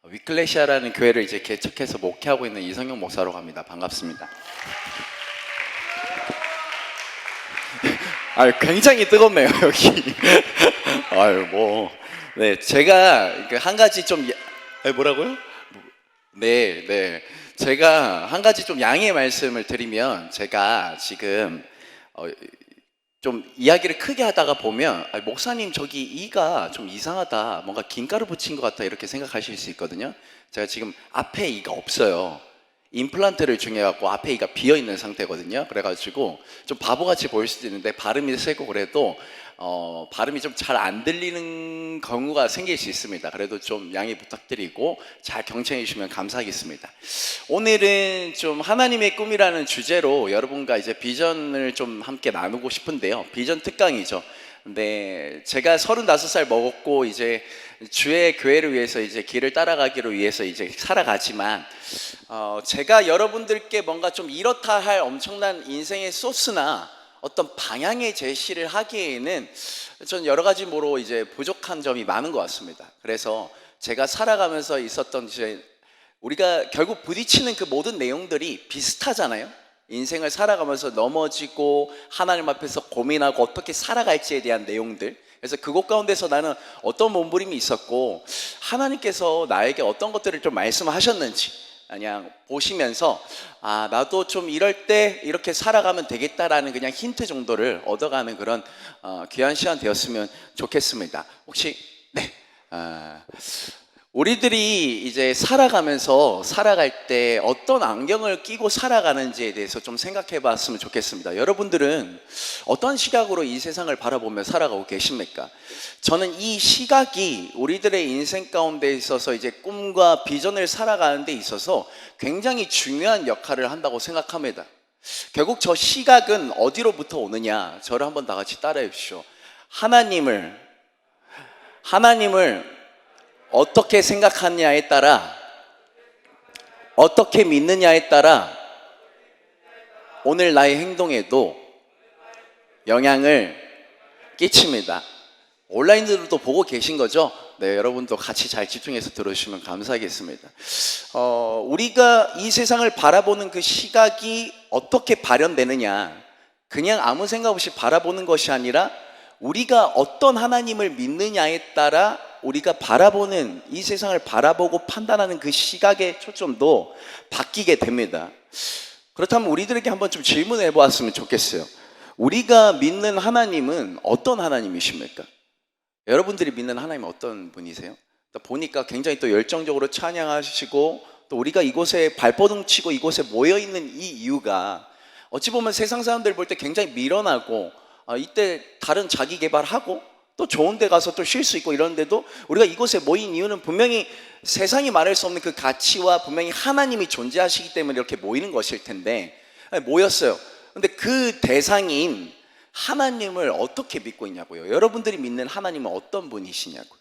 위클레시아라는 교회를 이제 개척해서 목회하고 있는 이성용 목사라고 합니다. 반갑습니다. 굉장히 뜨겁네요, 여기. 네, 제가 한 가지 좀, 뭐라고요? 네. 제가 한 가지 좀 양해의 말씀을 드리면, 제가 지금, 좀 이야기를 크게 하다가 보면, 목사님 저기 이가 좀 이상하다, 뭔가 김가루 붙인 것 같다, 이렇게 생각하실 수 있거든요. 제가 지금 앞에 이가 없어요. 임플란트를 중해갖고 앞에 이가 비어있는 상태거든요. 그래가지고 좀 바보같이 보일 수도 있는데, 발음이 세고 그래도 발음이 좀 잘 안 들리는 경우가 생길 수 있습니다. 그래도 좀 양해 부탁드리고 잘 경청해 주시면 감사하겠습니다. 오늘은 좀 하나님의 꿈이라는 주제로 여러분과 이제 비전을 좀 함께 나누고 싶은데요. 비전 특강이죠. 근데 제가 35살 먹었고 이제 주의 교회를 위해서 이제 길을 따라가기로 위해서 이제 살아가지만, 제가 여러분들께 뭔가 좀 이렇다 할 엄청난 인생의 소스나 어떤 방향의 제시를 하기에는 전 여러 가지 모로 이제 부족한 점이 많은 것 같습니다. 그래서 제가 살아가면서 있었던 이제 우리가 결국 부딪히는 그 모든 내용들이 비슷하잖아요. 인생을 살아가면서 넘어지고 하나님 앞에서 고민하고 어떻게 살아갈지에 대한 내용들. 그래서 그곳 가운데서 나는 어떤 몸부림이 있었고 하나님께서 나에게 어떤 것들을 좀 말씀하셨는지 그냥 보시면서 나도 좀 이럴 때 이렇게 살아가면 되겠다라는 그냥 힌트 정도를 얻어가는 그런 귀한 시간 되었으면 좋겠습니다. 혹시 우리들이 이제 살아갈 때 어떤 안경을 끼고 살아가는지에 대해서 좀 생각해 봤으면 좋겠습니다. 여러분들은 어떤 시각으로 이 세상을 바라보며 살아가고 계십니까? 저는 이 시각이 우리들의 인생 가운데 있어서 이제 꿈과 비전을 살아가는 데 있어서 굉장히 중요한 역할을 한다고 생각합니다. 결국 저 시각은 어디로부터 오느냐? 저를 한번 다 같이 따라해 주십시오. 하나님을 어떻게 생각하느냐에 따라, 어떻게 믿느냐에 따라 오늘 나의 행동에도 영향을 끼칩니다. 온라인으로도 보고 계신 거죠? 네, 여러분도 같이 잘 집중해서 들어주시면 감사하겠습니다. 우리가 이 세상을 바라보는 그 시각이 어떻게 발현되느냐, 그냥 아무 생각 없이 바라보는 것이 아니라 우리가 어떤 하나님을 믿느냐에 따라 우리가 바라보는 이 세상을 바라보고 판단하는 그 시각의 초점도 바뀌게 됩니다. 그렇다면 우리들에게 한번 좀 질문해 보았으면 좋겠어요. 우리가 믿는 하나님은 어떤 하나님이십니까? 여러분들이 믿는 하나님은 어떤 분이세요? 보니까 굉장히 또 열정적으로 찬양하시고, 또 우리가 이곳에 발버둥 치고 이곳에 모여 있는 이 이유가 어찌 보면 세상 사람들 볼 때 굉장히 미련하고, 이때 다른 자기 개발하고 또 좋은 데 가서 또 쉴 수 있고 이런데도 우리가 이곳에 모인 이유는 분명히 세상이 말할 수 없는 그 가치와 분명히 하나님이 존재하시기 때문에 이렇게 모이는 것일 텐데, 모였어요. 근데 그 대상인 하나님을 어떻게 믿고 있냐고요? 여러분들이 믿는 하나님은 어떤 분이시냐고요?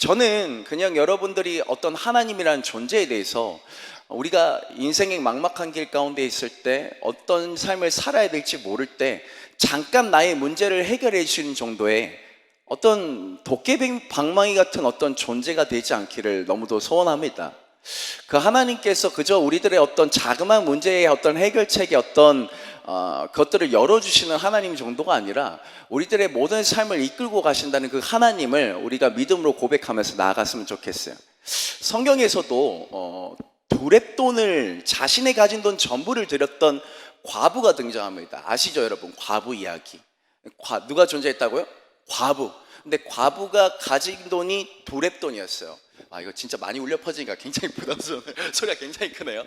저는 그냥 여러분들이 어떤 하나님이라는 존재에 대해서, 우리가 인생의 막막한 길 가운데 있을 때 어떤 삶을 살아야 될지 모를 때 잠깐 나의 문제를 해결해 주시는 정도의 어떤 도깨비방망이 같은 어떤 존재가 되지 않기를 너무도 소원합니다. 그 하나님께서 그저 우리들의 어떤 자그마한 문제의 어떤 해결책의 어떤 것들을 열어주시는 하나님 정도가 아니라 우리들의 모든 삶을 이끌고 가신다는 그 하나님을 우리가 믿음으로 고백하면서 나아갔으면 좋겠어요. 성경에서도 두렙돈을, 자신의 가진 돈 전부를 드렸던 과부가 등장합니다. 아시죠, 여러분? 과부 이야기. 누가 존재했다고요? 과부. 근데 과부가 가진 돈이 두렙돈이었어요. 이거 진짜 많이 울려 퍼지니까 굉장히 부담스러워요. 소리가 굉장히 크네요.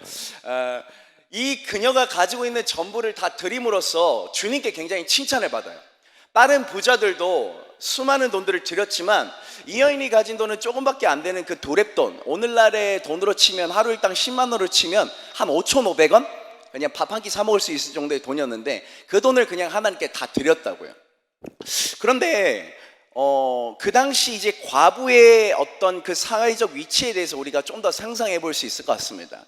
이 그녀가 가지고 있는 전부를 다 드림으로써 주님께 굉장히 칭찬을 받아요. 다른 부자들도 수많은 돈들을 드렸지만 이 여인이 가진 돈은 조금밖에 안 되는 그 두렙돈, 오늘날의 돈으로 치면 하루 일당 10만 원으로 치면 한 5,500원? 그냥 밥 한 끼 사 먹을 수 있을 정도의 돈이었는데 그 돈을 그냥 하나님께 다 드렸다고요. 그런데 그 당시 이제 과부의 어떤 그 사회적 위치에 대해서 우리가 좀 더 상상해 볼 수 있을 것 같습니다.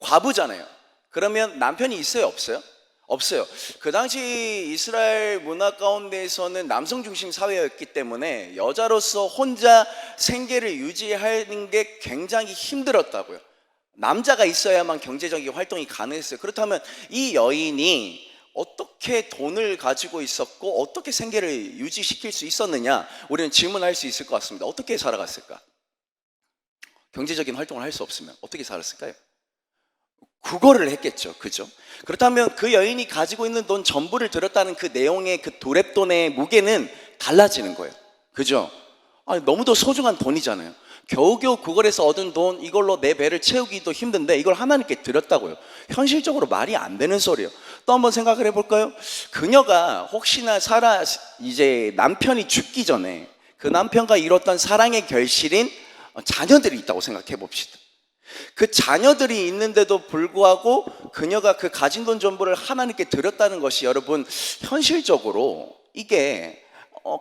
과부잖아요. 그러면 남편이 있어요, 없어요? 없어요. 그 당시 이스라엘 문화 가운데에서는 남성 중심 사회였기 때문에 여자로서 혼자 생계를 유지하는 게 굉장히 힘들었다고요. 남자가 있어야만 경제적인 활동이 가능했어요. 그렇다면 이 여인이 어떻게 돈을 가지고 있었고 어떻게 생계를 유지시킬 수 있었느냐, 우리는 질문할 수 있을 것 같습니다. 어떻게 살아갔을까? 경제적인 활동을 할 수 없으면 어떻게 살았을까요? 구걸을 했겠죠. 그죠? 그렇다면 그 여인이 가지고 있는 돈 전부를 들었다는 그 내용의 그 도랩돈의 무게는 달라지는 거예요. 그죠? 아니, 너무도 소중한 돈이잖아요. 겨우겨우 구걸해서 얻은 돈, 이걸로 내 배를 채우기도 힘든데 이걸 하나님께 드렸다고요. 현실적으로 말이 안 되는 소리예요. 또 한번 생각을 해볼까요? 그녀가 혹시나 이제 남편이 죽기 전에 그 남편과 이뤘던 사랑의 결실인 자녀들이 있다고 생각해 봅시다. 그 자녀들이 있는데도 불구하고 그녀가 그 가진 돈 전부를 하나님께 드렸다는 것이, 여러분, 현실적으로 이게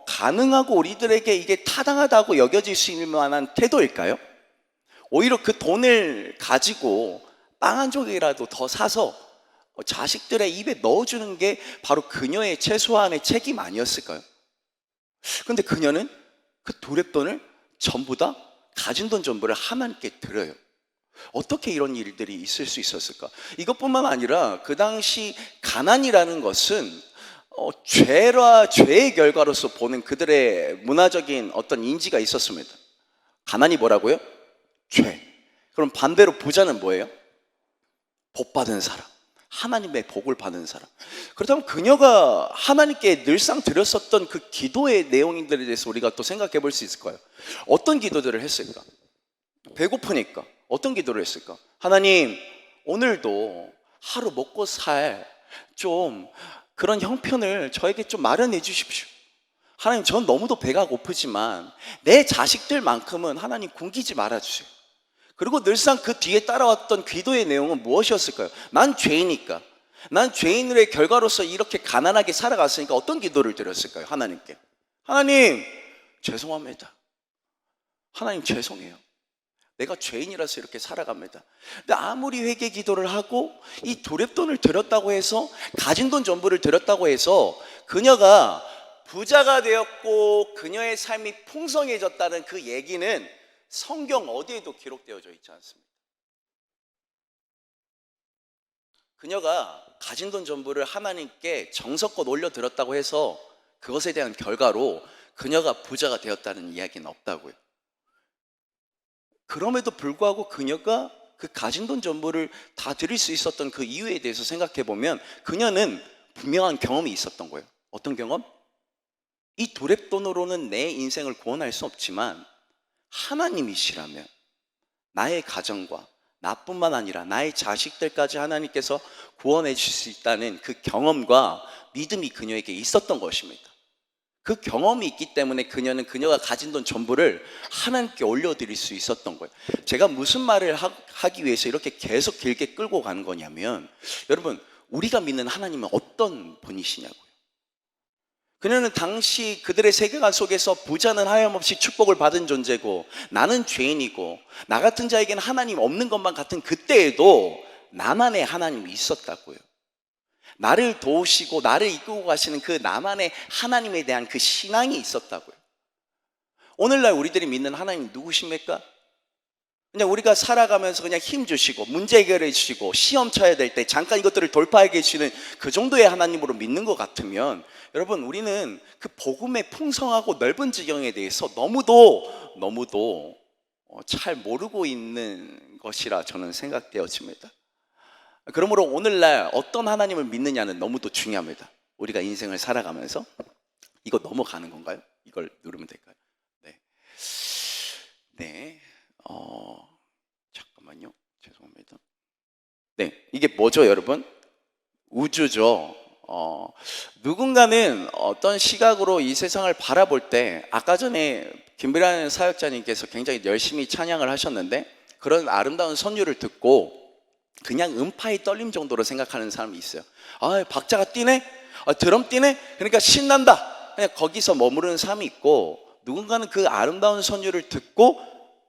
가능하고 우리들에게 이게 타당하다고 여겨질 수 있는 만한 태도일까요? 오히려 그 돈을 가지고 빵 한 조각이라도 더 사서 자식들의 입에 넣어주는 게 바로 그녀의 최소한의 책임 아니었을까요? 근데 그녀는 그 도랩돈을 전부 다 가진 돈 전부를 하나님께 드려요. 어떻게 이런 일들이 있을 수 있었을까? 이것뿐만 아니라 그 당시 가난이라는 것은 죄의 결과로서 보는 그들의 문화적인 어떤 인지가 있었습니다. 가난이 뭐라고요? 죄. 그럼 반대로 부자는 뭐예요? 복 받은 사람, 하나님의 복을 받는 사람. 그렇다면 그녀가 하나님께 늘상 드렸었던 그 기도의 내용들에 대해서 우리가 또 생각해 볼 수 있을 거예요. 어떤 기도들을 했을까? 배고프니까 어떤 기도를 했을까? 하나님, 오늘도 하루 먹고 살 좀 그런 형편을 저에게 좀 마련해 주십시오. 하나님, 전 너무도 배가 고프지만 내 자식들만큼은 하나님 굶기지 말아주세요. 그리고 늘상 그 뒤에 따라왔던 기도의 내용은 무엇이었을까요? 난 죄이니까, 난 죄인의 결과로서 이렇게 가난하게 살아갔으니까 어떤 기도를 드렸을까요? 하나님께. 하나님, 죄송합니다. 하나님, 죄송해요. 내가 죄인이라서 이렇게 살아갑니다. 근데 아무리 회개 기도를 하고 이 도랩돈을 드렸다고 해서, 가진 돈 전부를 드렸다고 해서 그녀가 부자가 되었고 그녀의 삶이 풍성해졌다는 그 얘기는 성경 어디에도 기록되어져 있지 않습니다. 그녀가 가진 돈 전부를 하나님께 정성껏 올려드렸다고 해서 그것에 대한 결과로 그녀가 부자가 되었다는 이야기는 없다고요. 그럼에도 불구하고 그녀가 그 가진 돈 전부를 다 드릴 수 있었던 그 이유에 대해서 생각해 보면 그녀는 분명한 경험이 있었던 거예요. 어떤 경험? 이 도랩돈으로는 내 인생을 구원할 수 없지만 하나님이시라면 나의 가정과 나뿐만 아니라 나의 자식들까지 하나님께서 구원해 주실 수 있다는 그 경험과 믿음이 그녀에게 있었던 것입니다. 그 경험이 있기 때문에 그녀는 그녀가 가진 돈 전부를 하나님께 올려드릴 수 있었던 거예요. 제가 무슨 말을 하기 위해서 이렇게 계속 길게 끌고 가는 거냐면, 여러분, 우리가 믿는 하나님은 어떤 분이시냐고요. 그녀는 당시 그들의 세계관 속에서 부자는 하염없이 축복을 받은 존재고 나는 죄인이고 나 같은 자에게는 하나님 없는 것만 같은 그때에도 나만의 하나님이 있었다고요. 나를 도우시고 나를 이끌고 가시는 그 나만의 하나님에 대한 그 신앙이 있었다고요. 오늘날 우리들이 믿는 하나님 누구십니까? 그냥 우리가 살아가면서 그냥 힘 주시고 문제 해결해 주시고 시험 쳐야 될 때 잠깐 이것들을 돌파해 계시는 그 정도의 하나님으로 믿는 것 같으면, 여러분, 우리는 그 복음의 풍성하고 넓은 지경에 대해서 너무도 잘 모르고 있는 것이라 저는 생각되어집니다. 그러므로 오늘날 어떤 하나님을 믿느냐는 너무도 중요합니다. 우리가 인생을 살아가면서 이거 넘어가는 건가요? 이걸 누르면 될까요? 네. 잠깐만요. 죄송합니다. 네, 이게 뭐죠, 여러분? 우주죠. 누군가는 어떤 시각으로 이 세상을 바라볼 때, 아까 전에 김비라는 사역자님께서 굉장히 열심히 찬양을 하셨는데 그런 아름다운 선율을 듣고 그냥 음파의 떨림 정도로 생각하는 사람이 있어요. 아, 박자가 뛰네? 드럼 뛰네? 그러니까 신난다. 그냥 거기서 머무르는 사람이 있고, 누군가는 그 아름다운 선율을 듣고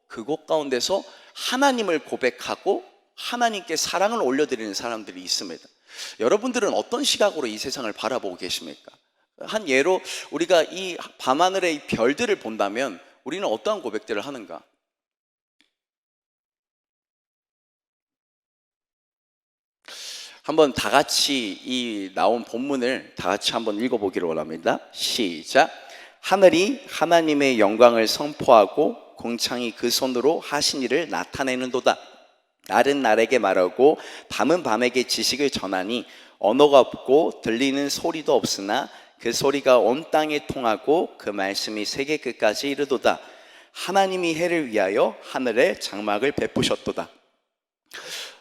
그곳 가운데서 하나님을 고백하고 하나님께 사랑을 올려드리는 사람들이 있습니다. 여러분들은 어떤 시각으로 이 세상을 바라보고 계십니까? 한 예로 우리가 이 밤하늘의 이 별들을 본다면 우리는 어떠한 고백들을 하는가? 한번 다 같이 이 나온 본문을 다 같이 한번 읽어보기를 원합니다. 시작. 하늘이 하나님의 영광을 선포하고 공창이 그 손으로 하신 일을 나타내는도다. 날은 날에게 말하고 밤은 밤에게 지식을 전하니 언어가 없고 들리는 소리도 없으나 그 소리가 온 땅에 통하고 그 말씀이 세계 끝까지 이르도다. 하나님이 해를 위하여 하늘에 장막을 베푸셨도다.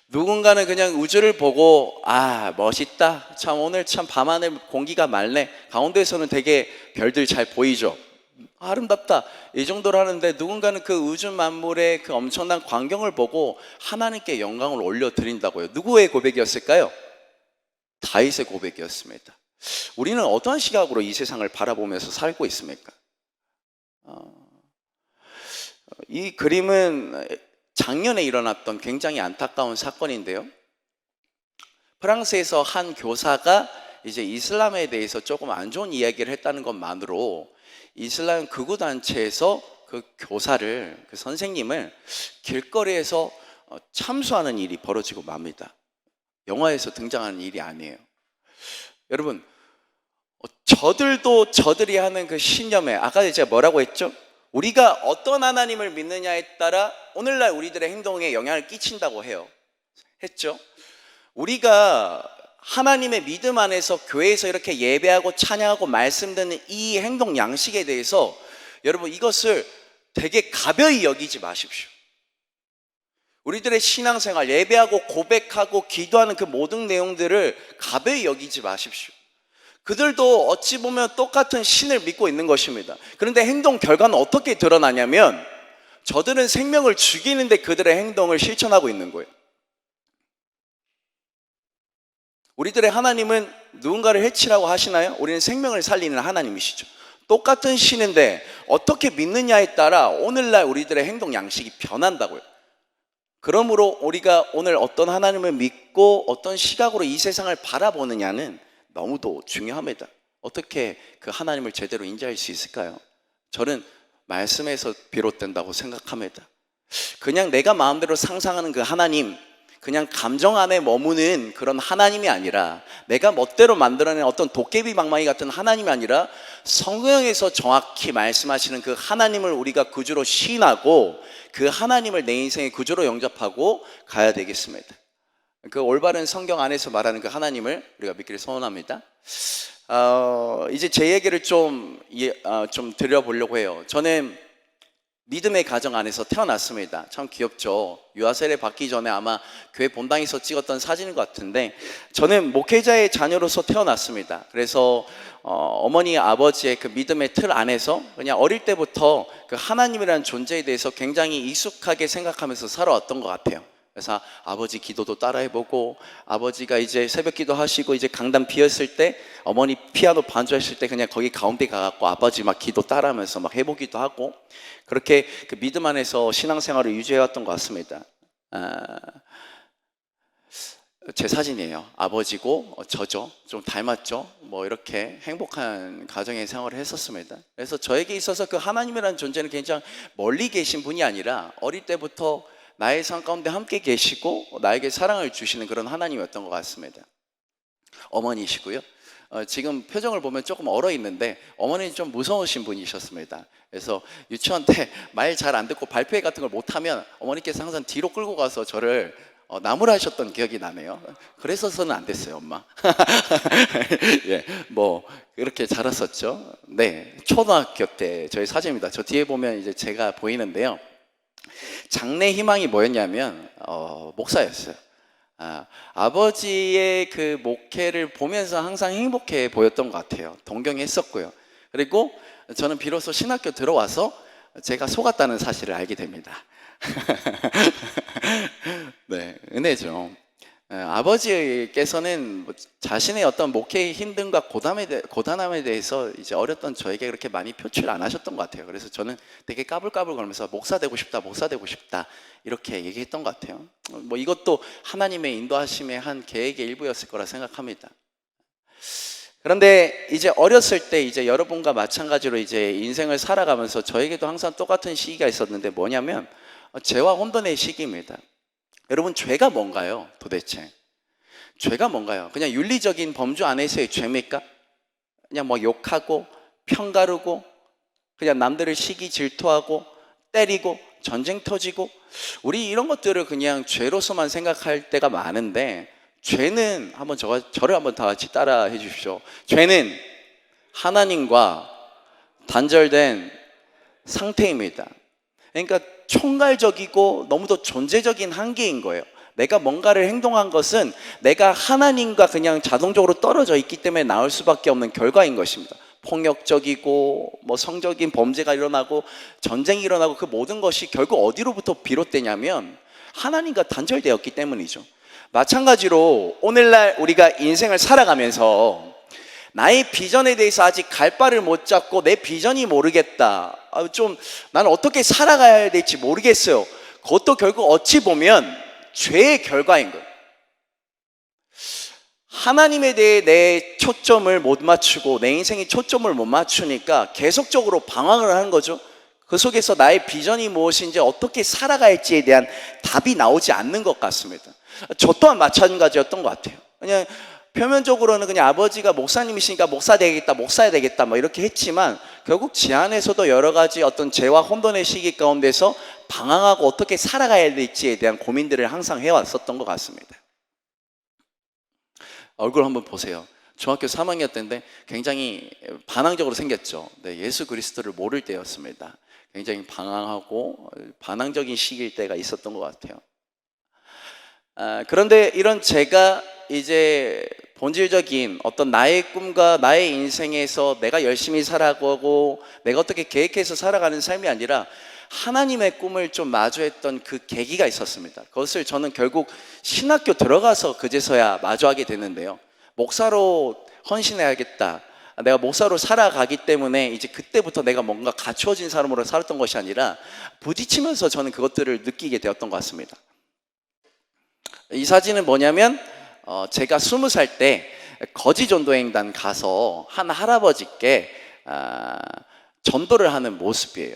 누군가는 그냥 우주를 보고 멋있다, 참 오늘 참 밤하늘 공기가 맑네, 강원도에서는 되게 별들 잘 보이죠, 아름답다, 이 정도로 하는데 누군가는 그 우주 만물의 그 엄청난 광경을 보고 하나님께 영광을 올려드린다고요. 누구의 고백이었을까요? 다윗의 고백이었습니다. 우리는 어떠한 시각으로 이 세상을 바라보면서 살고 있습니까? 이 그림은 작년에 일어났던 굉장히 안타까운 사건인데요, 프랑스에서 한 교사가 이제 이슬람에 대해서 조금 안 좋은 이야기를 했다는 것만으로 이슬람 극우 단체에서 그 교사를, 그 선생님을 길거리에서 참수하는 일이 벌어지고 맙니다. 영화에서 등장하는 일이 아니에요. 여러분, 저들도 저들이 하는 그 신념에, 아까 제가 뭐라고 했죠? 우리가 어떤 하나님을 믿느냐에 따라 오늘날 우리들의 행동에 영향을 끼친다고 했죠. 우리가 하나님의 믿음 안에서 교회에서 이렇게 예배하고 찬양하고 말씀 듣는 이 행동 양식에 대해서 여러분, 이것을 되게 가벼이 여기지 마십시오. 우리들의 신앙생활, 예배하고 고백하고 기도하는 그 모든 내용들을 가벼이 여기지 마십시오. 그들도 어찌 보면 똑같은 신을 믿고 있는 것입니다. 그런데 행동 결과는 어떻게 드러나냐면 저들은 생명을 죽이는데 그들의 행동을 실천하고 있는 거예요. 우리들의 하나님은 누군가를 해치라고 하시나요? 우리는 생명을 살리는 하나님이시죠. 똑같은 신인데 어떻게 믿느냐에 따라 오늘날 우리들의 행동 양식이 변한다고요. 그러므로 우리가 오늘 어떤 하나님을 믿고 어떤 시각으로 이 세상을 바라보느냐는 너무도 중요합니다. 어떻게 그 하나님을 제대로 인지할 수 있을까요? 저는 말씀에서 비롯된다고 생각합니다. 그냥 내가 마음대로 상상하는 그 하나님, 그냥 감정 안에 머무는 그런 하나님이 아니라, 내가 멋대로 만들어낸 어떤 도깨비 방망이 같은 하나님이 아니라 성경에서 정확히 말씀하시는 그 하나님을 우리가 구주로 시인하고 그 하나님을 내 인생의 구주로 영접하고 가야 되겠습니다. 그 올바른 성경 안에서 말하는 그 하나님을 우리가 믿기를 소원합니다. 이제 제 얘기를 좀 드려보려고 해요. 저는 믿음의 가정 안에서 태어났습니다. 참 귀엽죠. 유아세례 받기 전에 아마 교회 본당에서 찍었던 사진인 것 같은데, 저는 목회자의 자녀로서 태어났습니다. 그래서 어머니 아버지의 그 믿음의 틀 안에서 그냥 어릴 때부터 그 하나님이라는 존재에 대해서 굉장히 익숙하게 생각하면서 살아왔던 것 같아요. 그래서 아버지 기도도 따라해보고, 아버지가 이제 새벽 기도 하시고 이제 강단 비었을 때 어머니 피아노 반주하실 때 그냥 거기 가운데 가갖고 아버지 막 기도 따라하면서 막 해보기도 하고, 그렇게 그 믿음 안에서 신앙생활을 유지해왔던 것 같습니다. 제 사진이에요. 아버지고 저죠. 좀 닮았죠. 뭐 이렇게 행복한 가정의 생활을 했었습니다. 그래서 저에게 있어서 그 하나님이라는 존재는 굉장히 멀리 계신 분이 아니라 어릴 때부터 나의 삶 가운데 함께 계시고 나에게 사랑을 주시는 그런 하나님이었던 것 같습니다. 어머니시고요. 지금 표정을 보면 조금 얼어 있는데 어머니는 좀 무서우신 분이셨습니다. 그래서 유치원 때 말 잘 안 듣고 발표회 같은 걸 못하면 어머니께서 항상 뒤로 끌고 가서 저를 나무라하셨던 기억이 나네요. 그래서는 안 됐어요, 엄마. 예, 뭐 이렇게 자랐었죠. 네, 초등학교 때 저희 사진입니다. 저 뒤에 보면 이제 제가 보이는데요. 장래 희망이 뭐였냐면 목사였어요. 아버지의 그 목회를 보면서 항상 행복해 보였던 것 같아요. 동경했었고요. 그리고 저는 비로소 신학교 들어와서 제가 속았다는 사실을 알게 됩니다. 네, 은혜죠. 아버지께서는 뭐 자신의 어떤 목회의 힘듦과 고단함에 대해서 이제 어렸던 저에게 그렇게 많이 표출 안 하셨던 것 같아요. 그래서 저는 되게 까불까불거리면서 목사 되고 싶다, 목사 되고 싶다 이렇게 얘기했던 것 같아요. 뭐 이것도 하나님의 인도하심의 한 계획의 일부였을 거라 생각합니다. 그런데 이제 어렸을 때 이제 여러분과 마찬가지로 이제 인생을 살아가면서 저에게도 항상 똑같은 시기가 있었는데 뭐냐면 죄와 혼돈의 시기입니다. 여러분, 죄가 뭔가요? 도대체 죄가 뭔가요? 그냥 윤리적인 범주 안에서의 죄입니까? 그냥 뭐 욕하고 평가르고 그냥 남들을 시기 질투하고 때리고 전쟁 터지고, 우리 이런 것들을 그냥 죄로서만 생각할 때가 많은데, 죄는 한번 저를 한번 다 같이 따라 해 주십시오. 죄는 하나님과 단절된 상태입니다. 그러니까 총괄적이고 너무도 존재적인 한계인 거예요. 내가 뭔가를 행동한 것은 내가 하나님과 그냥 자동적으로 떨어져 있기 때문에 나올 수밖에 없는 결과인 것입니다. 폭력적이고 뭐 성적인 범죄가 일어나고 전쟁이 일어나고 그 모든 것이 결국 어디로부터 비롯되냐면 하나님과 단절되었기 때문이죠. 마찬가지로 오늘날 우리가 인생을 살아가면서 나의 비전에 대해서 아직 갈 바를 못 잡고 내 비전이 모르겠다, 난 어떻게 살아가야 될지 모르겠어요. 그것도 결국 어찌 보면 죄의 결과인 거예요. 하나님에 대해 내 초점을 못 맞추고 내 인생의 초점을 못 맞추니까 계속적으로 방황을 하는 거죠. 그 속에서 나의 비전이 무엇인지 어떻게 살아갈지에 대한 답이 나오지 않는 것 같습니다. 저 또한 마찬가지였던 것 같아요. 그냥 표면적으로는 그냥 아버지가 목사님이시니까 목사 되겠다, 목사야 되겠다 뭐 이렇게 했지만 결국 제 안에서도 여러 가지 어떤 죄와 혼돈의 시기 가운데서 방황하고 어떻게 살아가야 될지에 대한 고민들을 항상 해왔었던 것 같습니다. 얼굴 한번 보세요. 중학교 3학년 때인데 굉장히 반항적으로 생겼죠. 네, 예수 그리스도를 모를 때였습니다. 굉장히 방황하고 반항적인 시기일 때가 있었던 것 같아요. 그런데 이런 제가 이제 본질적인 어떤 나의 꿈과 나의 인생에서 내가 열심히 살아가고 내가 어떻게 계획해서 살아가는 삶이 아니라 하나님의 꿈을 좀 마주했던 그 계기가 있었습니다. 그것을 저는 결국 신학교 들어가서 그제서야 마주하게 됐는데요. 목사로 헌신해야겠다, 내가 목사로 살아가기 때문에 이제 그때부터 내가 뭔가 갖추어진 사람으로 살았던 것이 아니라 부딪히면서 저는 그것들을 느끼게 되었던 것 같습니다. 이 사진은 뭐냐면 제가 20살 때 거지전도행단 가서 한 할아버지께 전도를 하는 모습이에요.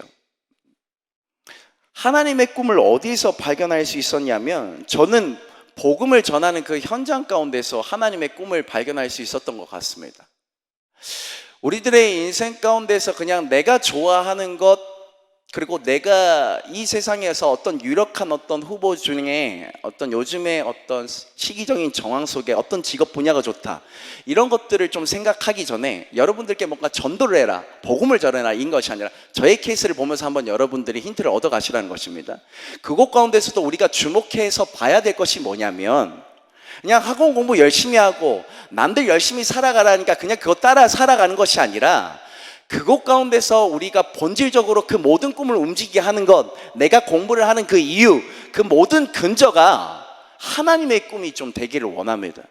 하나님의 꿈을 어디서 발견할 수 있었냐면 저는 복음을 전하는 그 현장 가운데서 하나님의 꿈을 발견할 수 있었던 것 같습니다. 우리들의 인생 가운데서 그냥 내가 좋아하는 것, 그리고 내가 이 세상에서 어떤 유력한 어떤 후보 중에 어떤 요즘의 어떤 시기적인 정황 속에 어떤 직업 분야가 좋다, 이런 것들을 좀 생각하기 전에 여러분들께 뭔가 전도를 해라, 복음을 전해라, 인 것이 아니라 저의 케이스를 보면서 한번 여러분들이 힌트를 얻어 가시라는 것입니다. 그곳 가운데서도 우리가 주목해서 봐야 될 것이 뭐냐면, 그냥 학원 공부 열심히 하고 남들 열심히 살아가라니까 그냥 그거 따라 살아가는 것이 아니라 그곳 가운데서 우리가 본질적으로 그 모든 꿈을 움직이게 하는 것, 내가 공부를 하는 그 이유, 그 모든 근저가 하나님의 꿈이 좀 되기를 원합니다.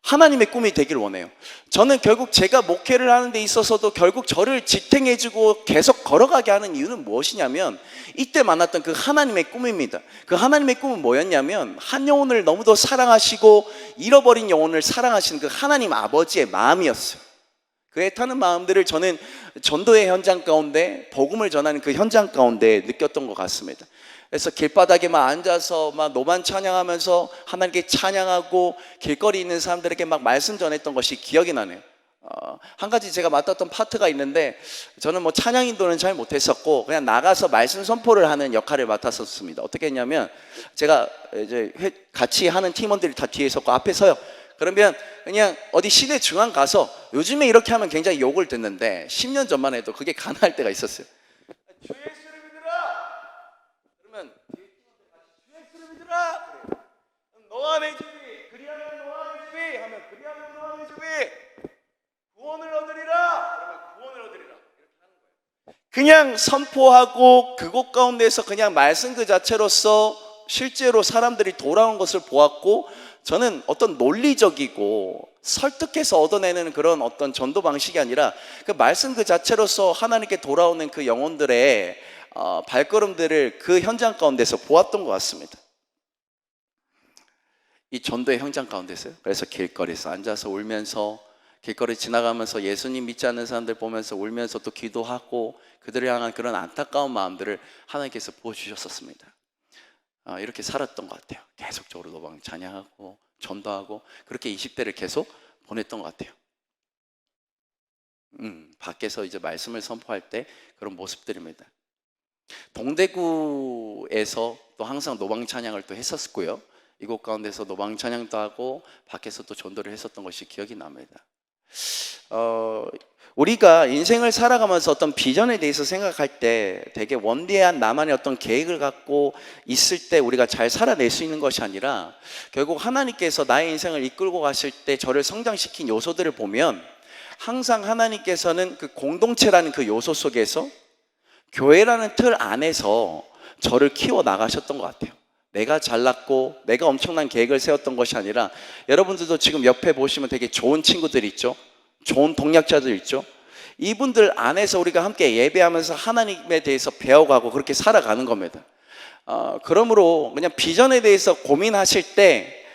하나님의 꿈이 되기를 원해요. 저는 결국 제가 목회를 하는 데 있어서도 결국 저를 지탱해주고 계속 걸어가게 하는 이유는 무엇이냐면 이때 만났던 그 하나님의 꿈입니다. 그 하나님의 꿈은 뭐였냐면 한 영혼을 너무도 사랑하시고 잃어버린 영혼을 사랑하시는 그 하나님 아버지의 마음이었어요. 그 애타는 마음들을 저는 전도의 현장 가운데, 복음을 전하는 그 현장 가운데 느꼈던 것 같습니다. 그래서 길바닥에만 앉아서 막 노만 찬양하면서 하나님께 찬양하고 길거리 있는 사람들에게 막 말씀 전했던 것이 기억이 나네요. 한 가지 제가 맡았던 파트가 있는데 저는 뭐 찬양 인도는 잘 못했었고 그냥 나가서 말씀 선포를 하는 역할을 맡았었습니다. 어떻게 했냐면 제가 이제 같이 하는 팀원들이 다 뒤에 있었고 앞에 서요. 그러면 그냥 어디 시내 중앙 가서, 요즘에 이렇게 하면 굉장히 욕을 듣는데 10년 전만 해도 그게 가능할 때가 있었어요. 주 예수를 믿으라! 그러면 주 예수를 믿으라! 그래요. 너와 내 집이, 그리하면 너와 내 집이 하면 그리하면 너와 내 집이 구원을 얻으리라! 그러면 구원을 얻으리라. 이렇게 하는 거예요. 그냥 선포하고 그곳 가운데서 그냥 말씀 그 자체로서 실제로 사람들이 돌아온 것을 보았고, 저는 어떤 논리적이고 설득해서 얻어내는 그런 어떤 전도 방식이 아니라 그 말씀 그 자체로서 하나님께 돌아오는 그 영혼들의 발걸음들을 그 현장 가운데서 보았던 것 같습니다. 이 전도의 현장 가운데서요. 그래서 길거리에서 앉아서 울면서, 길거리 지나가면서 예수님 믿지 않는 사람들 보면서 울면서 또 기도하고 그들을 향한 그런 안타까운 마음들을 하나님께서 부어주셨었습니다. 이렇게 살았던 것 같아요. 계속적으로 노방 찬양하고 전도하고 그렇게 20대를 계속 보냈던 것 같아요. 밖에서 이제 말씀을 선포할 때 그런 모습들입니다. 동대구에서 또 항상 노방 찬양을 또 했었고요. 이곳 가운데서 노방 찬양도 하고 밖에서 또 전도를 했었던 것이 기억이 납니다. 우리가 인생을 살아가면서 어떤 비전에 대해서 생각할 때 되게 원대한 나만의 어떤 계획을 갖고 있을 때 우리가 잘 살아낼 수 있는 것이 아니라, 결국 하나님께서 나의 인생을 이끌고 가실 때 저를 성장시킨 요소들을 보면 항상 하나님께서는 그 공동체라는 그 요소 속에서, 교회라는 틀 안에서 저를 키워 나가셨던 것 같아요. 내가 잘났고 내가 엄청난 계획을 세웠던 것이 아니라, 여러분들도 지금 옆에 보시면 되게 좋은 친구들 있죠? 좋은 동역자들 있죠? 이분들 안에서 우리가 함께 예배하면서 하나님에 대해서 배워가고 그렇게 살아가는 겁니다. 그러므로 그냥 비전에 대해서 고민하실 때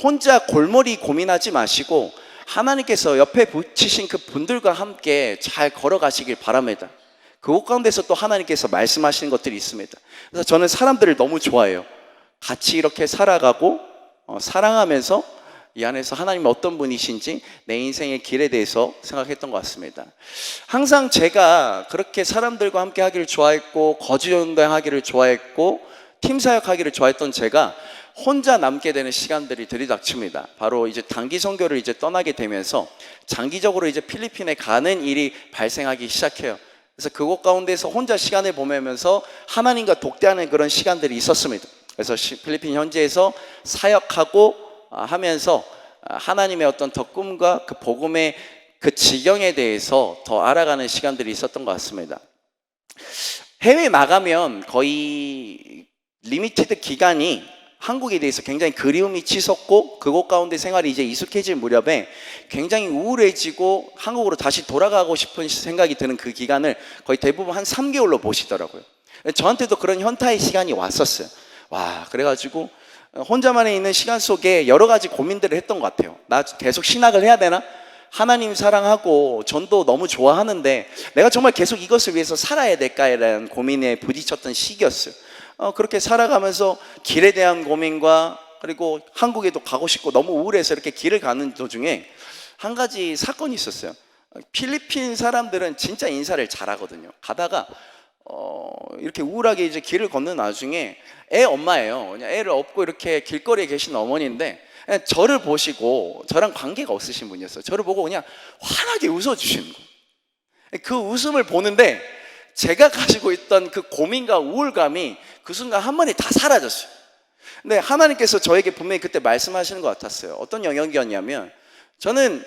혼자 골머리 고민하지 마시고 하나님께서 옆에 붙이신 그 분들과 함께 잘 걸어가시길 바랍니다. 그곳 가운데서 또 하나님께서 말씀하시는 것들이 있습니다. 그래서 저는 사람들을 너무 좋아해요. 같이 이렇게 살아가고 사랑하면서 이 안에서 하나님이 어떤 분이신지 내 인생의 길에 대해서 생각했던 것 같습니다. 항상 제가 그렇게 사람들과 함께 하기를 좋아했고, 거주운동하기를 좋아했고, 팀 사역하기를 좋아했던 제가 혼자 남게 되는 시간들이 들이닥칩니다. 바로 이제 단기 선교를 이제 떠나게 되면서 장기적으로 이제 필리핀에 가는 일이 발생하기 시작해요. 그래서 그곳 가운데서 혼자 시간을 보내면서 하나님과 독대하는 그런 시간들이 있었습니다. 그래서 필리핀 현지에서 사역하고 하면서 하나님의 어떤 더 꿈과 그 복음의 그 지경에 대해서 더 알아가는 시간들이 있었던 것 같습니다. 해외 나가면 거의 리미티드 기간이 한국에 대해서 굉장히 그리움이 치솟고, 그곳 가운데 생활이 이제 익숙해질 무렵에 굉장히 우울해지고 한국으로 다시 돌아가고 싶은 생각이 드는 그 기간을 거의 대부분 한 3개월로 보시더라고요. 저한테도 그런 현타의 시간이 왔었어요. 그래가지고 혼자만에 있는 시간 속에 여러 가지 고민들을 했던 것 같아요. 나 계속 신학을 해야 되나? 하나님 사랑하고 전도 너무 좋아하는데 내가 정말 계속 이것을 위해서 살아야 될까라는 고민에 부딪혔던 시기였어요. 그렇게 살아가면서 길에 대한 고민과, 그리고 한국에도 가고 싶고 너무 우울해서 이렇게 길을 가는 도중에 한 가지 사건이 있었어요. 필리핀 사람들은 진짜 인사를 잘하거든요. 가다가 이렇게 우울하게 이제 길을 걷는 와중에 애 엄마예요. 그냥 애를 업고 이렇게 길거리에 계신 어머니인데 그냥 저를 보시고, 저랑 관계가 없으신 분이었어요. 저를 보고 그냥 환하게 웃어주시는 거예요. 그 웃음을 보는데 제가 가지고 있던 그 고민과 우울감이 그 순간 한 번에 다 사라졌어요. 근데 하나님께서 저에게 분명히 그때 말씀하시는 것 같았어요. 어떤 영역이었냐면, 저는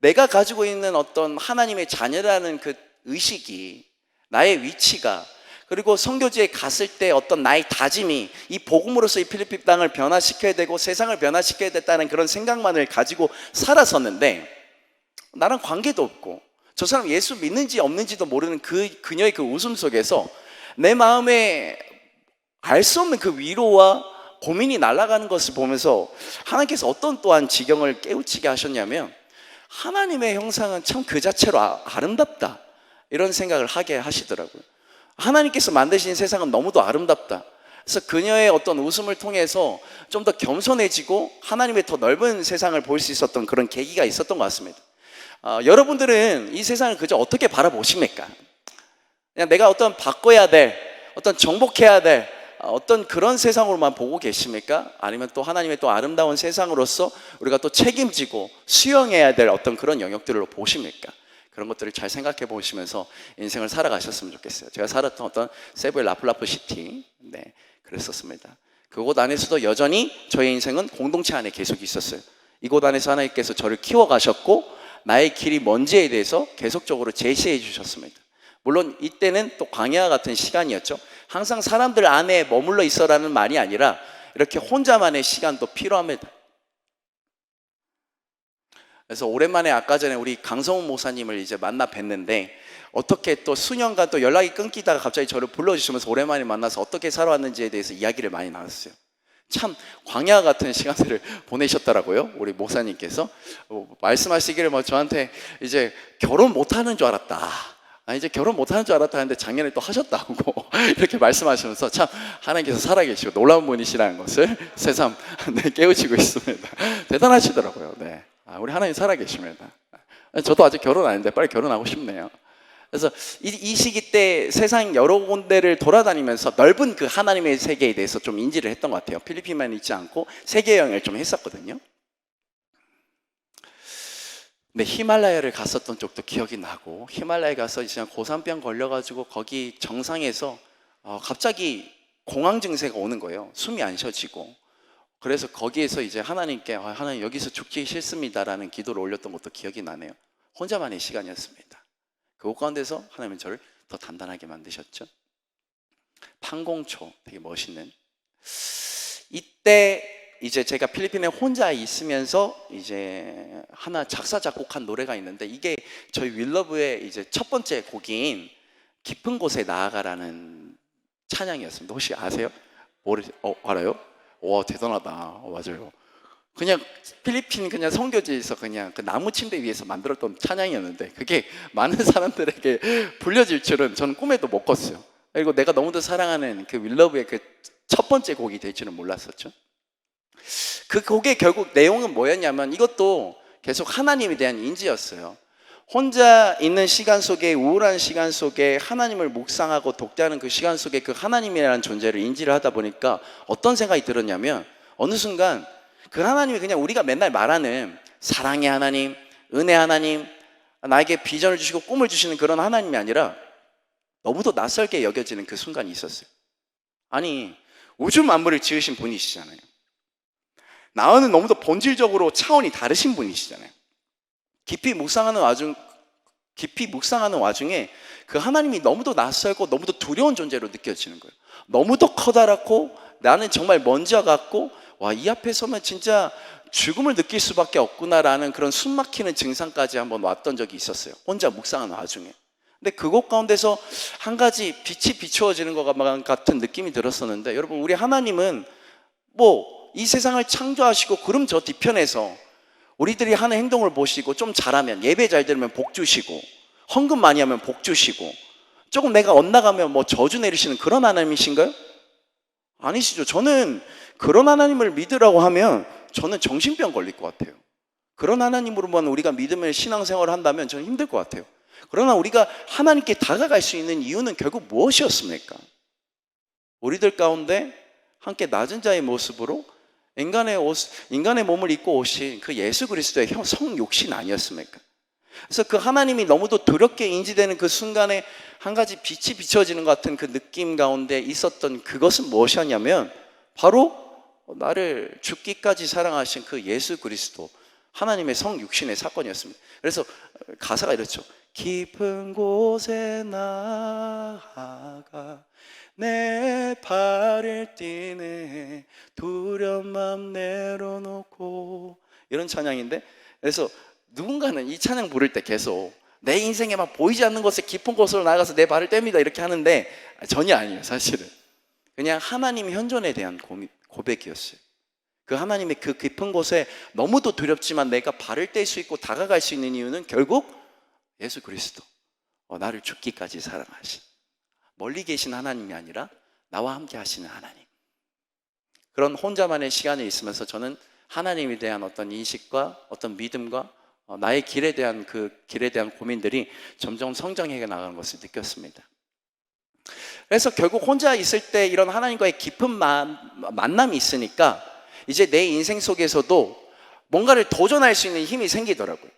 내가 가지고 있는 어떤 하나님의 자녀라는 그 의식이, 나의 위치가, 그리고 선교지에 갔을 때 어떤 나의 다짐이 이 복음으로서 이 필리핀 땅을 변화시켜야 되고 세상을 변화시켜야 됐다는 그런 생각만을 가지고 살았었는데, 나랑 관계도 없고 저 사람 예수 믿는지 없는지도 모르는 그녀의 그 웃음 속에서 내 마음에 알 수 없는 그 위로와 고민이 날아가는 것을 보면서 하나님께서 어떤 또한 지경을 깨우치게 하셨냐면, 하나님의 형상은 참 그 자체로 아름답다, 이런 생각을 하게 하시더라고요. 하나님께서 만드신 세상은 너무도 아름답다. 그래서 그녀의 어떤 웃음을 통해서 좀 더 겸손해지고 하나님의 더 넓은 세상을 볼 수 있었던 그런 계기가 있었던 것 같습니다. 여러분들은 이 세상을 그저 어떻게 바라보십니까? 그냥 내가 어떤 바꿔야 될, 어떤 정복해야 될 어떤 그런 세상으로만 보고 계십니까? 아니면 또 하나님의 또 아름다운 세상으로서 우리가 또 책임지고 수용해야 될 어떤 그런 영역들로 보십니까? 그런 것들을 잘 생각해 보시면서 인생을 살아가셨으면 좋겠어요. 제가 살았던 어떤 세부의 라플라프 시티, 그랬었습니다. 그곳 안에서도 여전히 저의 인생은 공동체 안에 계속 있었어요. 이곳 안에서 하나님께서 저를 키워가셨고 나의 길이 뭔지에 대해서 계속적으로 제시해 주셨습니다. 물론 이때는 또 광야와 같은 시간이었죠. 항상 사람들 안에 머물러 있어라는 말이 아니라 이렇게 혼자만의 시간도 필요합니다. 그래서 오랜만에 아까 전에 우리 강성훈 목사님을 이제 만나 뵀는데 어떻게 또 수년간 또 연락이 끊기다가 갑자기 저를 불러주시면서 오랜만에 만나서 어떻게 살아왔는지에 대해서 이야기를 많이 나눴어요. 참 광야 같은 시간들을 보내셨더라고요. 우리 목사님께서 말씀하시기를 뭐 저한테 이제 결혼 못하는 줄 알았다. 이제 결혼 못하는 줄 알았다 하는데 작년에 또 하셨다고 이렇게 말씀하시면서 참 하나님께서 살아계시고 놀라운 분이시라는 것을 새삼 깨우치고 있습니다. 대단하시더라고요. 네. 우리 하나님 살아계십니다. 저도 아직 결혼 안 했는데 빨리 결혼하고 싶네요. 그래서 이 시기 때 세상 여러 군데를 돌아다니면서 넓은 그 하나님의 세계에 대해서 좀 인지를 했던 것 같아요. 필리핀만 있지 않고 세계 여행을 좀 했었거든요. 근데 히말라야를 갔었던 쪽도 기억이 나고, 히말라야 가서 이제 고산병 걸려가지고 거기 정상에서 갑자기 공황 증세가 오는 거예요. 숨이 안 쉬어지고. 그래서 거기에서 이제 하나님께 하나님 여기서 죽기 싫습니다라는 기도를 올렸던 것도 기억이 나네요. 혼자만의 시간이었습니다. 그 가운데서 하나님은 저를 더 단단하게 만드셨죠. 판공초 되게 멋있는. 이때 이제 제가 필리핀에 혼자 있으면서 이제 하나 작사 작곡한 노래가 있는데 이게 저희 윌러브의 이제 첫 번째 곡인 깊은 곳에 나아가라는 찬양이었습니다. 혹시 아세요? 알아요? 와 대단하다. 맞아요. 그냥 필리핀 그냥 선교지에서 그냥 그 나무 침대 위에서 만들었던 찬양이었는데 그게 많은 사람들에게 불려질 줄은 저는 꿈에도 못 꿨어요. 그리고 내가 너무도 사랑하는 그 윌러브의 그 첫 번째 곡이 될 줄은 몰랐었죠. 그 곡의 결국 내용은 뭐였냐면 이것도 계속 하나님에 대한 인지였어요. 혼자 있는 시간 속에, 우울한 시간 속에 하나님을 묵상하고 독대하는 그 시간 속에 그 하나님이라는 존재를 인지를 하다 보니까 어떤 생각이 들었냐면 어느 순간 그 하나님이 그냥 우리가 맨날 말하는 사랑의 하나님, 은혜 하나님, 나에게 비전을 주시고 꿈을 주시는 그런 하나님이 아니라 너무도 낯설게 여겨지는 그 순간이 있었어요. 아니, 우주 만물을 지으신 분이시잖아요. 나와는 너무도 본질적으로 차원이 다르신 분이시잖아요. 깊이 묵상하는 와중에 그 하나님이 너무도 낯설고 너무도 두려운 존재로 느껴지는 거예요. 너무도 커다랗고 나는 정말 먼지와 같고 와, 이 앞에 서면 진짜 죽음을 느낄 수밖에 없구나라는 그런 숨막히는 증상까지 한번 왔던 적이 있었어요. 혼자 묵상하는 와중에. 근데 그곳 가운데서 한 가지 빛이 비추어지는 것 같은 느낌이 들었었는데 여러분 우리 하나님은 이 세상을 창조하시고 구름 저 뒤편에서 우리들이 하는 행동을 보시고 좀 잘하면 예배 잘 들으면 복 주시고 헌금 많이 하면 복 주시고 조금 내가 엇나가면 저주 내리시는 그런 하나님이신가요? 아니시죠. 저는 그런 하나님을 믿으라고 하면 저는 정신병 걸릴 것 같아요. 그런 하나님으로만 우리가 믿음의 신앙생활을 한다면 저는 힘들 것 같아요. 그러나 우리가 하나님께 다가갈 수 있는 이유는 결국 무엇이었습니까? 우리들 가운데 함께 낮은 자의 모습으로 인간의 몸을 입고 오신 그 예수 그리스도의 성육신 아니었습니까? 그래서 그 하나님이 너무도 두렵게 인지되는 그 순간에 한 가지 빛이 비춰지는 것 같은 그 느낌 가운데 있었던 그것은 무엇이었냐면 바로 나를 죽기까지 사랑하신 그 예수 그리스도 하나님의 성육신의 사건이었습니다. 그래서 가사가 이렇죠. 깊은 곳에 나아가 내 발을 띠네 두려운 맘 내려놓고 이런 찬양인데 그래서 누군가는 이 찬양 부를 때 계속 내 인생에 막 보이지 않는 곳에 깊은 곳으로 나가서 내 발을 뗍니다 이렇게 하는데 전혀 아니에요. 사실은 그냥 하나님 현존에 대한 고백이었어요. 그 하나님의 그 깊은 곳에 너무도 두렵지만 내가 발을 뗄 수 있고 다가갈 수 있는 이유는 결국 예수 그리스도 나를 죽기까지 사랑하신 멀리 계신 하나님이 아니라 나와 함께 하시는 하나님. 그런 혼자만의 시간에 있으면서 저는 하나님에 대한 어떤 인식과 어떤 믿음과 나의 길에 대한 고민들이 점점 성장해 나가는 것을 느꼈습니다. 그래서 결국 혼자 있을 때 이런 하나님과의 깊은 만남이 있으니까 이제 내 인생 속에서도 뭔가를 도전할 수 있는 힘이 생기더라고요.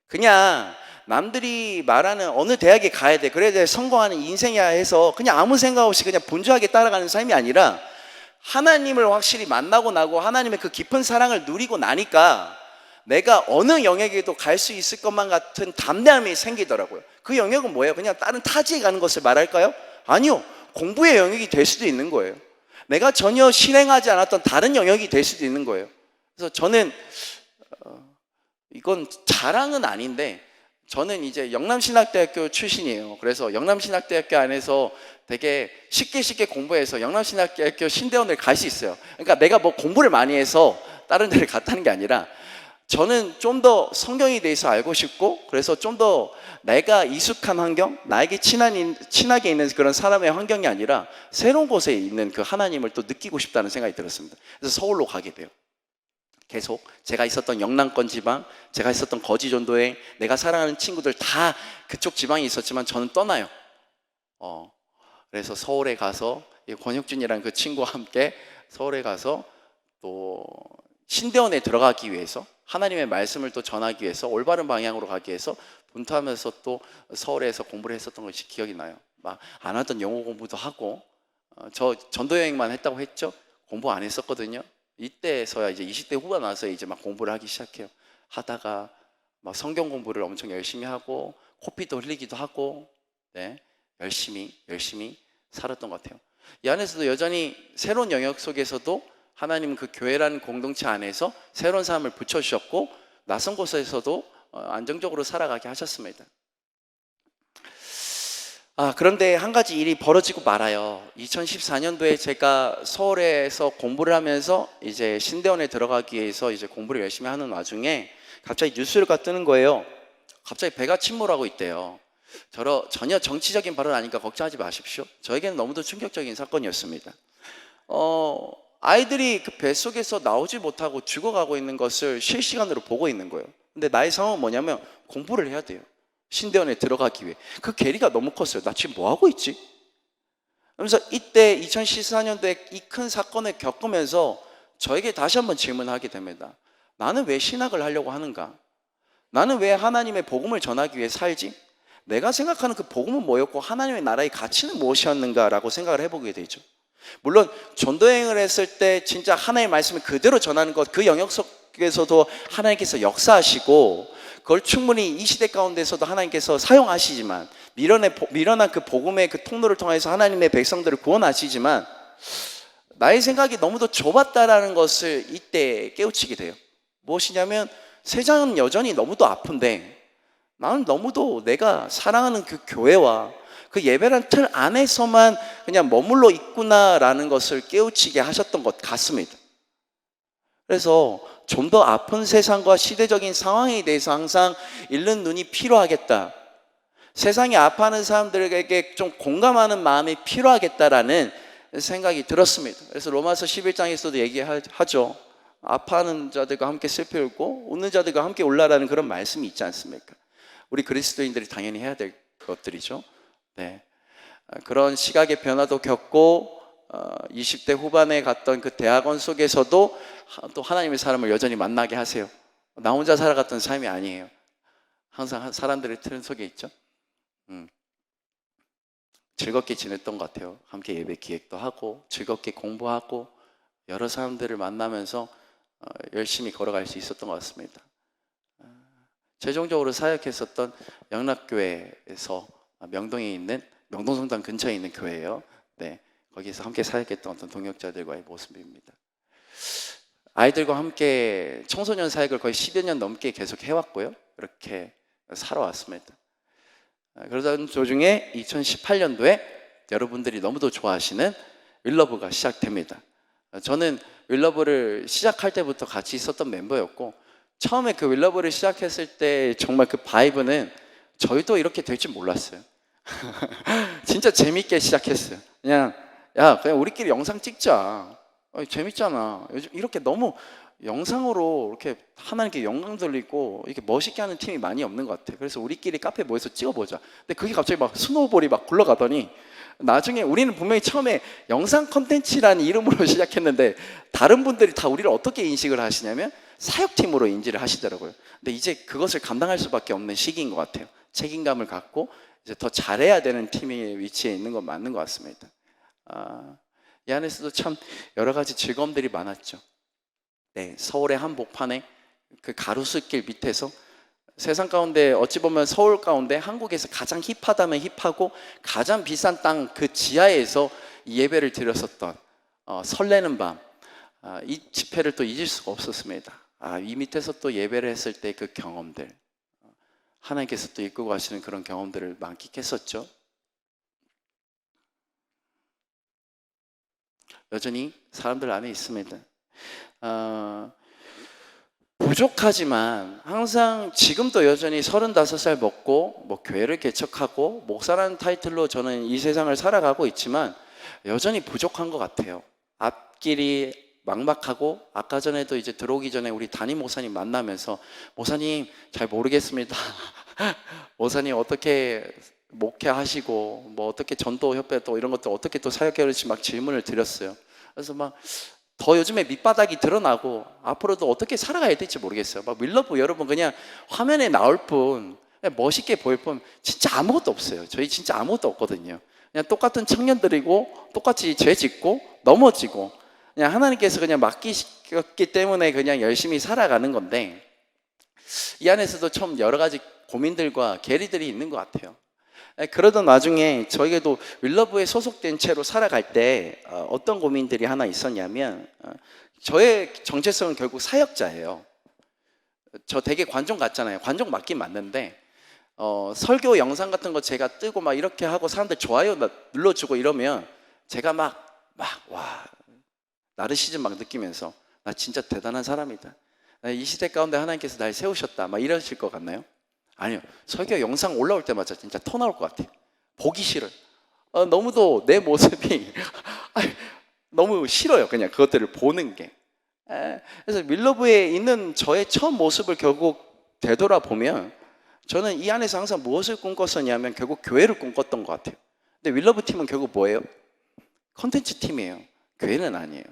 그냥 남들이 말하는 어느 대학에 가야 돼 그래야 돼 성공하는 인생이야 해서 그냥 아무 생각 없이 그냥 분주하게 따라가는 삶이 아니라 하나님을 확실히 만나고 나고 하나님의 그 깊은 사랑을 누리고 나니까 내가 어느 영역에도 갈 수 있을 것만 같은 담대함이 생기더라고요. 그 영역은 뭐예요? 그냥 다른 타지에 가는 것을 말할까요? 아니요. 공부의 영역이 될 수도 있는 거예요. 내가 전혀 실행하지 않았던 다른 영역이 될 수도 있는 거예요. 그래서 저는 이건 자랑은 아닌데, 저는 이제 영남신학대학교 출신이에요. 그래서 영남신학대학교 안에서 되게 쉽게 공부해서 영남신학대학교 신대원을 갈 수 있어요. 그러니까 내가 뭐 공부를 많이 해서 다른 데를 갔다는 게 아니라, 저는 좀 더 성경에 대해서 알고 싶고, 그래서 좀 더 내가 익숙한 환경, 나에게 친하게 있는 그런 사람의 환경이 아니라 새로운 곳에 있는 그 하나님을 또 느끼고 싶다는 생각이 들었습니다. 그래서 서울로 가게 돼요. 계속 제가 있었던 영남권 지방, 제가 있었던 거지 전도회, 내가 사랑하는 친구들 다 그쪽 지방에 있었지만 저는 떠나요. 그래서 서울에 가서 권혁준이라는 그 친구와 함께 서울에 가서 또 신대원에 들어가기 위해서, 하나님의 말씀을 또 전하기 위해서, 올바른 방향으로 가기 위해서 분투하면서 또 서울에서 공부를 했었던 것이 기억이 나요. 막 안 하던 영어 공부도 하고, 저 전도 여행만 했다고 했죠. 공부 안 했었거든요. 이때서야 이제 20대 후반 와서 이제 막 공부를 하기 시작해요. 하다가 막 성경 공부를 엄청 열심히 하고 코피도 흘리기도 하고, 네, 열심히 살았던 것 같아요. 이 안에서도 여전히 새로운 영역 속에서도 하나님은 그 교회라는 공동체 안에서 새로운 사람을 붙여주셨고, 낯선 곳에서도 안정적으로 살아가게 하셨습니다. 그런데 한 가지 일이 벌어지고 말아요. 2014년도에 제가 서울에서 공부를 하면서 이제 신대원에 들어가기 위해서 이제 공부를 열심히 하는 와중에 갑자기 뉴스가 뜨는 거예요. 갑자기 배가 침몰하고 있대요. 전혀 정치적인 발언 아니니까 걱정하지 마십시오. 저에게는 너무도 충격적인 사건이었습니다. 아이들이 그 뱃속에서 나오지 못하고 죽어가고 있는 것을 실시간으로 보고 있는 거예요. 근데 나의 상황은 뭐냐면 공부를 해야 돼요. 신대원에 들어가기 위해. 그 괴리가 너무 컸어요. 나 지금 뭐 하고 있지? 그러면서 이때 2014년도에 이 큰 사건을 겪으면서 저에게 다시 한번 질문하게 됩니다. 나는 왜 신학을 하려고 하는가? 나는 왜 하나님의 복음을 전하기 위해 살지? 내가 생각하는 그 복음은 뭐였고 하나님의 나라의 가치는 무엇이었는가라고 생각을 해보게 되죠. 물론 전도여행을 했을 때 진짜 하나님의 말씀을 그대로 전하는 것, 그 영역 속에서도 하나님께서 역사하시고, 그걸 충분히 이 시대 가운데서도 하나님께서 사용하시지만, 미련한 그 복음의 그 통로를 통해서 하나님의 백성들을 구원하시지만, 나의 생각이 너무도 좁았다라는 것을 이때 깨우치게 돼요. 무엇이냐면, 세상은 여전히 너무도 아픈데 나는 너무도 내가 사랑하는 그 교회와 그 예배란 틀 안에서만 그냥 머물러 있구나라는 것을 깨우치게 하셨던 것 같습니다. 그래서 좀 더 아픈 세상과 시대적인 상황에 대해서 항상 읽는 눈이 필요하겠다. 세상이 아파하는 사람들에게 좀 공감하는 마음이 필요하겠다라는 생각이 들었습니다. 그래서 로마서 11장에서도 얘기하죠. 아파하는 자들과 함께 슬피 울고 웃는 자들과 함께 울라라는 그런 말씀이 있지 않습니까? 우리 그리스도인들이 당연히 해야 될 것들이죠. 네, 그런 시각의 변화도 겪고 20대 후반에 갔던 그 대학원 속에서도 또 하나님의 사람을 여전히 만나게 하세요. 나 혼자 살아갔던 삶이 아니에요. 항상 사람들의 틀 속에 있죠. 즐겁게 지냈던 것 같아요. 함께 예배 기획도 하고 즐겁게 공부하고 여러 사람들을 만나면서 열심히 걸어갈 수 있었던 것 같습니다. 최종적으로 사역했었던 영락교회에서 명동에 있는 명동성당 근처에 있는 교회예요. 네, 거기서 함께 사역했던 어떤 동역자들과의 모습입니다. 아이들과 함께 청소년 사역을 거의 10여 년 넘게 계속 해왔고요. 그렇게 살아왔습니다. 그러던 도중에 2018년도에 여러분들이 너무도 좋아하시는 윌러브가 시작됩니다. 저는 윌러브를 시작할 때부터 같이 있었던 멤버였고, 처음에 그 윌러브를 시작했을 때 정말 그 바이브는 저희도 이렇게 될 줄 몰랐어요. 진짜 재밌게 시작했어요. 그냥 우리끼리 영상 찍자. 재밌잖아. 요즘 이렇게 너무 영상으로 이렇게 하나님께 영광 돌리고 이렇게 멋있게 하는 팀이 많이 없는 것 같아. 그래서 우리끼리 카페 모여서 찍어보자. 근데 그게 갑자기 막 스노우볼이 막 굴러가더니, 나중에 우리는 분명히 처음에 영상 컨텐츠라는 이름으로 시작했는데 다른 분들이 다 우리를 어떻게 인식을 하시냐면 사역팀으로 인지를 하시더라고요. 근데 이제 그것을 감당할 수밖에 없는 시기인 것 같아요. 책임감을 갖고 이제 더 잘해야 되는 팀의 위치에 있는 건 맞는 것 같습니다. 이 안에서도 참 여러 가지 즐거움들이 많았죠. 네, 서울의 한복판에 그 가로수길 밑에서 세상 가운데 어찌 보면 서울 가운데 한국에서 가장 힙하다면 힙하고 가장 비싼 땅 그 지하에서 이 예배를 드렸었던 설레는 밤, 이 집회를 또 잊을 수가 없었습니다. 이 밑에서 또 예배를 했을 때 그 경험들, 하나님께서 또 이끌고 가시는 그런 경험들을 만끽했었죠. 여전히 사람들 안에 있습니다. 부족하지만 항상 지금도 여전히 35살 먹고 교회를 개척하고 목사라는 타이틀로 저는 이 세상을 살아가고 있지만 여전히 부족한 것 같아요. 앞길이 막막하고 아까 전에도 이제 들어오기 전에 우리 담임 목사님 만나면서 목사님 잘 모르겠습니다. 목사님 어떻게 목회하시고 뭐 어떻게 전도 협회 또 이런 것들 어떻게 또 사역해야할지 막 질문을 드렸어요. 그래서 막 더 요즘에 밑바닥이 드러나고 앞으로도 어떻게 살아가야 될지 모르겠어요. 막 윌러브 여러분 그냥 화면에 나올 뿐 멋있게 보일 뿐 진짜 아무것도 없어요. 저희 진짜 아무것도 없거든요. 그냥 똑같은 청년들이고 똑같이 죄 짓고 넘어지고 그냥 하나님께서 그냥 맡기셨기 때문에 그냥 열심히 살아가는 건데 이 안에서도 참 여러 가지 고민들과 계리들이 있는 것 같아요. 그러던 와중에 저에게도 윌러브에 소속된 채로 살아갈 때 어떤 고민들이 하나 있었냐면 저의 정체성은 결국 사역자예요. 저 되게 관종 같잖아요. 관종 맞긴 맞는데 설교 영상 같은 거 제가 뜨고 막 이렇게 하고 사람들 좋아요 눌러주고 이러면 제가 와 나르시즘 막 느끼면서 나 진짜 대단한 사람이다. 이 시대 가운데 하나님께서 날 세우셨다 막 이러실 것 같나요? 아니요. 설교 영상 올라올 때마다 진짜 토 나올 것 같아요. 보기 싫어요. 너무도 내 모습이 너무 싫어요. 그냥 그것들을 보는 게. 그래서 윌러브에 있는 저의 처음 모습을 결국 되돌아보면 저는 이 안에서 항상 무엇을 꿈꿨었냐면 결국 교회를 꿈꿨던 것 같아요. 근데 윌러브 팀은 결국 뭐예요? 컨텐츠 팀이에요. 교회는 아니에요.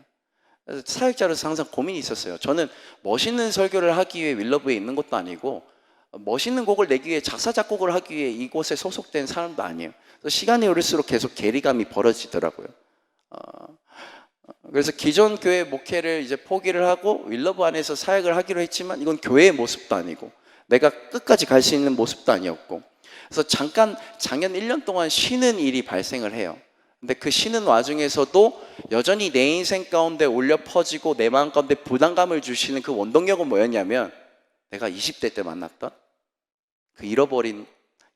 그래서 사역자로서 항상 고민이 있었어요. 저는 멋있는 설교를 하기 위해 윌러브에 있는 것도 아니고 멋있는 곡을 내기 위해 작사 작곡을 하기 위해 이곳에 소속된 사람도 아니에요. 그래서 시간이 오를수록 계속 괴리감이 벌어지더라고요. 그래서 기존 교회 목회를 이제 포기를 하고 윌러브 안에서 사역을 하기로 했지만 이건 교회의 모습도 아니고 내가 끝까지 갈 수 있는 모습도 아니었고 그래서 잠깐 작년 1년 동안 쉬는 일이 발생을 해요. 근데 그 쉬는 와중에서도 여전히 내 인생 가운데 울려 퍼지고 내 마음 가운데 부담감을 주시는 그 원동력은 뭐였냐면 내가 20대 때 만났던 그 잃어버린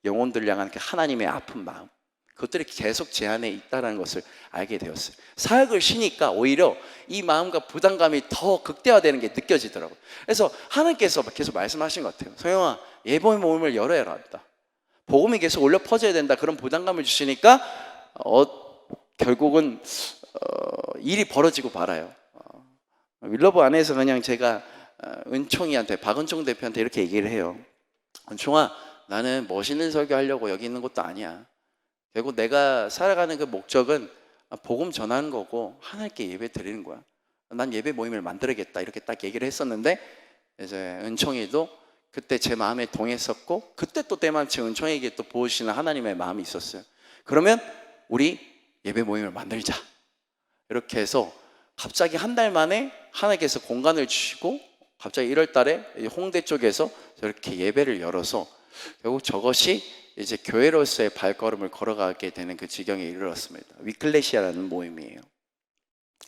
영혼들 향한 그 하나님의 아픈 마음 그것들이 계속 제 안에 있다는 것을 알게 되었어요. 사역을 쉬니까 오히려 이 마음과 부담감이 더 극대화되는 게 느껴지더라고요. 그래서 하나님께서 계속 말씀하신 것 같아요. 소영아 예배의 모임을 열어야 한다. 복음이 계속 올려 퍼져야 된다. 그런 부담감을 주시니까 결국은 일이 벌어지고 말아요. 윌러브 안에서 그냥 제가 은총이한테 박은총 대표한테 이렇게 얘기를 해요. 은총아 나는 멋있는 설교하려고 여기 있는 것도 아니야. 결국 내가 살아가는 그 목적은 복음 전하는 거고 하나님께 예배 드리는 거야. 난 예배 모임을 만들어야겠다 이렇게 딱 얘기를 했었는데 이제 은총이도 그때 제 마음에 동했었고 그때 또 때마침 은총에게 또 보여주시는 하나님의 마음이 있었어요. 그러면 우리 예배 모임을 만들자 이렇게 해서 갑자기 한 달 만에 하나님께서 공간을 주시고 갑자기 1월 달에 홍대 쪽에서 저렇게 예배를 열어서 결국 저것이 이제 교회로서의 발걸음을 걸어가게 되는 그 지경에 이르렀습니다. 위클레시아라는 모임이에요.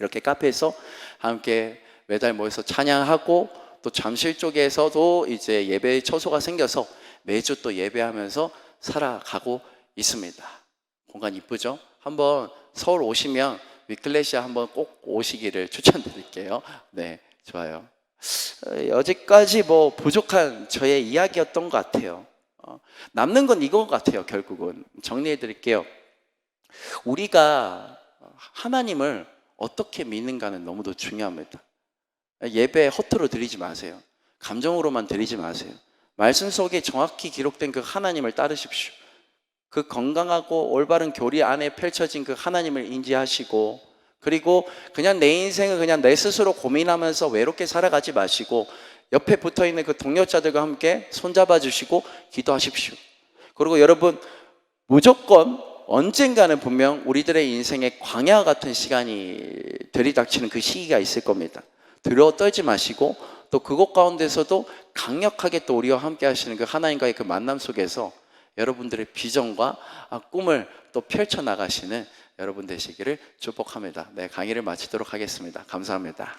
이렇게 카페에서 함께 매달 모여서 찬양하고 또 잠실 쪽에서도 이제 예배의 처소가 생겨서 매주 또 예배하면서 살아가고 있습니다. 공간 이쁘죠? 한번 서울 오시면 위클레시아 한번 꼭 오시기를 추천드릴게요. 네, 좋아요. 여기까지 뭐 부족한 저의 이야기였던 것 같아요. 남는 건 이건 것 같아요. 결국은 정리해 드릴게요. 우리가 하나님을 어떻게 믿는가는 너무도 중요합니다. 예배 허투루 드리지 마세요. 감정으로만 드리지 마세요. 말씀 속에 정확히 기록된 그 하나님을 따르십시오. 그 건강하고 올바른 교리 안에 펼쳐진 그 하나님을 인지하시고 그리고 그냥 내 인생을 그냥 내 스스로 고민하면서 외롭게 살아가지 마시고 옆에 붙어있는 그 동료자들과 함께 손잡아 주시고 기도하십시오. 그리고 여러분 무조건 언젠가는 분명 우리들의 인생에 광야와 같은 시간이 들이닥치는 그 시기가 있을 겁니다. 두려워 떨지 마시고 또 그것 가운데서도 강력하게 또 우리와 함께 하시는 그 하나님과의 그 만남 속에서 여러분들의 비전과 꿈을 또 펼쳐 나가시는 여러분 되시기를 축복합니다. 네, 강의를 마치도록 하겠습니다. 감사합니다.